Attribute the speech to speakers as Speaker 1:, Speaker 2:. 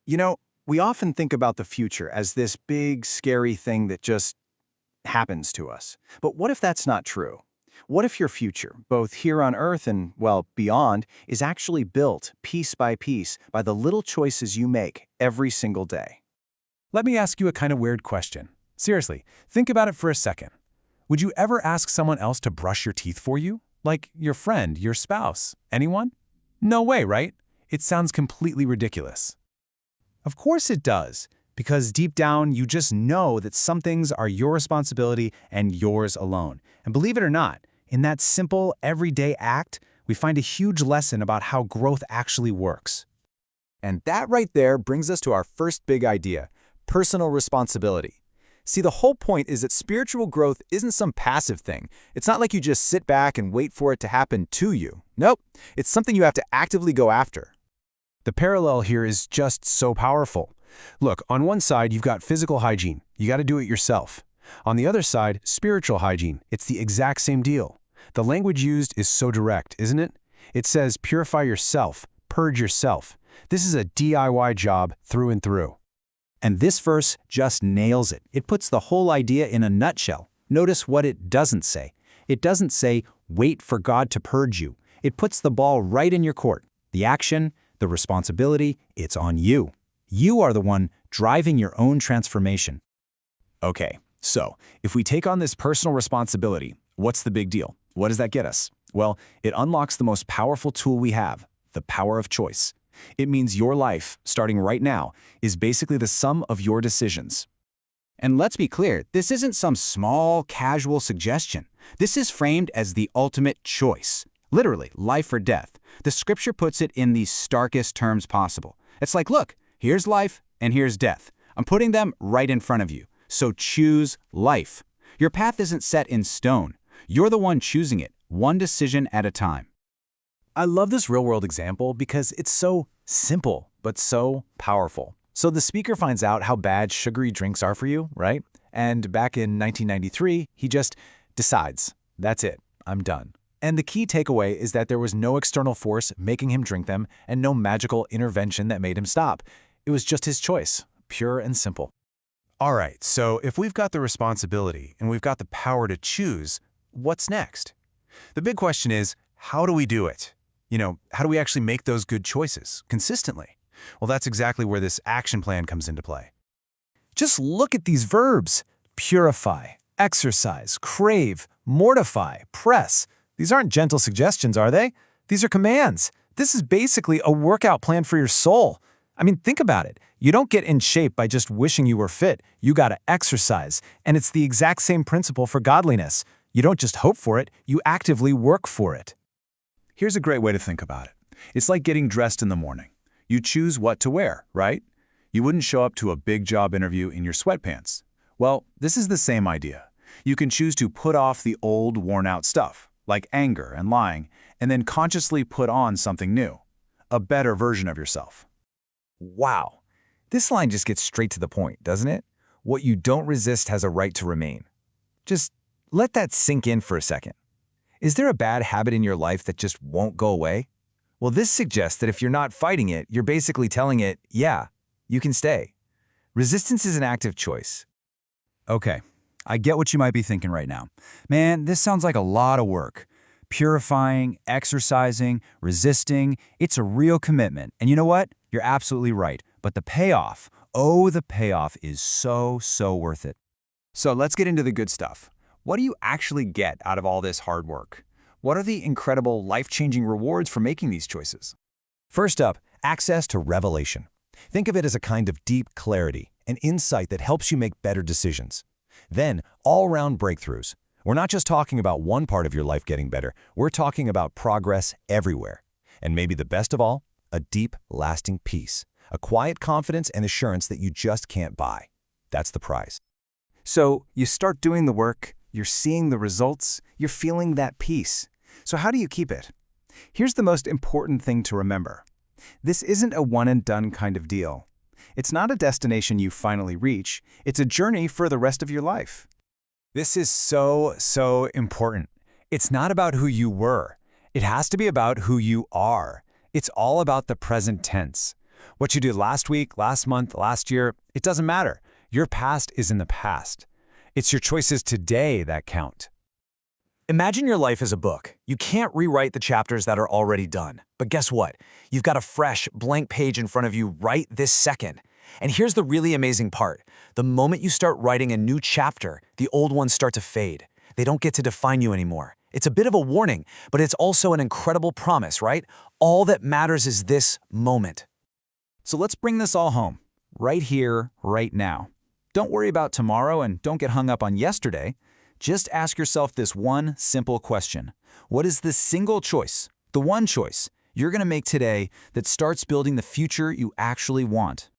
Speaker 1: You know, we often think about the future as this big, scary thing that just happens to us. But what if that's not true? What if your future, both here on Earth and, well, beyond, is actually built piece by piece by the little choices you make every single day?
Speaker 2: Let me ask you a kind of weird question. Seriously, think about it for a second. Would you ever ask someone else to brush your teeth for you? Like your friend, your spouse, anyone? No way, right? It sounds completely ridiculous.
Speaker 3: Of course it does, because deep down you just know that some things are your responsibility and yours alone. And believe it or not, in that simple, everyday act, we find a huge lesson about how growth actually works.
Speaker 4: And that right there brings us to our first big idea, personal responsibility. See, the whole point is that spiritual growth isn't some passive thing. It's not like you just sit back and wait for it to happen to you. Nope, it's something you have to actively go after.
Speaker 3: The parallel here is just so powerful. Look, on one side, you've got physical hygiene. You got to do it yourself. On the other side, spiritual hygiene. It's the exact same deal. The language used is so direct, isn't it? It says purify yourself, purge yourself. This is a DIY job through and through.
Speaker 5: And this verse just nails it. It puts the whole idea in a nutshell. Notice what it doesn't say. It doesn't say, wait for God to purge you. It puts the ball right in your court. The action, the responsibility, it's on you. You are the one driving your own transformation.
Speaker 1: Okay, so if we take on this personal responsibility, what's the big deal? What does that get us? Well, it unlocks the most powerful tool we have, the power of choice. It means your life, starting right now, is basically the sum of your decisions.
Speaker 5: And let's be clear, this isn't some small, casual suggestion. This is framed as the ultimate choice. Literally, life or death. The scripture puts it in the starkest terms possible. It's like, look, here's life and here's death. I'm putting them right in front of you. So choose life. Your path isn't set in stone. You're the one choosing it, one decision at a time.
Speaker 3: I love this real-world example because it's so simple, but so powerful. So the speaker finds out how bad sugary drinks are for you, right? And back in 1993, he just decides, that's it, I'm done. And the key takeaway is that there was no external force making him drink them and no magical intervention that made him stop. It was just his choice, pure and simple. All right, so if we've got the responsibility and we've got the power to choose, what's next? The big question is, how do we do it? How do we actually make those good choices consistently? Well, that's exactly where this action plan comes into play. Just look at these verbs: purify, exercise, crave, mortify, press. These aren't gentle suggestions, are they? These are commands. This is basically a workout plan for your soul. I mean, think about it. You don't get in shape by just wishing you were fit. You gotta exercise. And it's the exact same principle for godliness. You don't just hope for it, you actively work for it. Here's a great way to think about it. It's like getting dressed in the morning. You choose what to wear, right? You wouldn't show up to a big job interview in your sweatpants. Well, this is the same idea. You can choose to put off the old, worn-out stuff, like anger and lying, and then consciously put on something new, a better version of yourself.
Speaker 6: Wow. This line just gets straight to the point, doesn't it? What you don't resist has a right to remain. Just let that sink in for a second. Is there a bad habit in your life that just won't go away? Well, this suggests that if you're not fighting it, you're basically telling it, yeah, you can stay. Resistance is an active choice.
Speaker 5: Okay, I get what you might be thinking right now. Man, this sounds like a lot of work. Purifying, exercising, resisting, it's a real commitment. And you know what? You're absolutely right. But the payoff, oh, the payoff is so worth it.
Speaker 4: So let's get into the good stuff. What do you actually get out of all this hard work? What are the incredible, life-changing rewards for making these choices?
Speaker 3: First up, access to revelation. Think of it as a kind of deep clarity, an insight that helps you make better decisions. Then, all-round breakthroughs. We're not just talking about one part of your life getting better, we're talking about progress everywhere. And maybe the best of all, a deep, lasting peace, a quiet confidence and assurance that you just can't buy. That's the prize.
Speaker 4: So you start doing the work, you're seeing the results, you're feeling that peace. So how do you keep it? Here's the most important thing to remember. This isn't a one-and-done kind of deal. It's not a destination you finally reach. It's a journey for the rest of your life.
Speaker 3: This is so important. It's not about who you were. It has to be about who you are. It's all about the present tense.
Speaker 2: What you did last week, last month, last year, it doesn't matter. Your past is in the past. It's your choices today that count.
Speaker 3: Imagine your life as a book. You can't rewrite the chapters that are already done. But guess what? You've got a fresh, blank page in front of you right this second. And here's the really amazing part. The moment you start writing a new chapter, the old ones start to fade. They don't get to define you anymore. It's a bit of a warning, but it's also an incredible promise, right? All that matters is this moment.
Speaker 5: So let's bring this all home, right here, right now. Don't worry about tomorrow and don't get hung up on yesterday. Just ask yourself this one simple question. What is the single choice, the one choice, you're going to make today that starts building the future you actually want?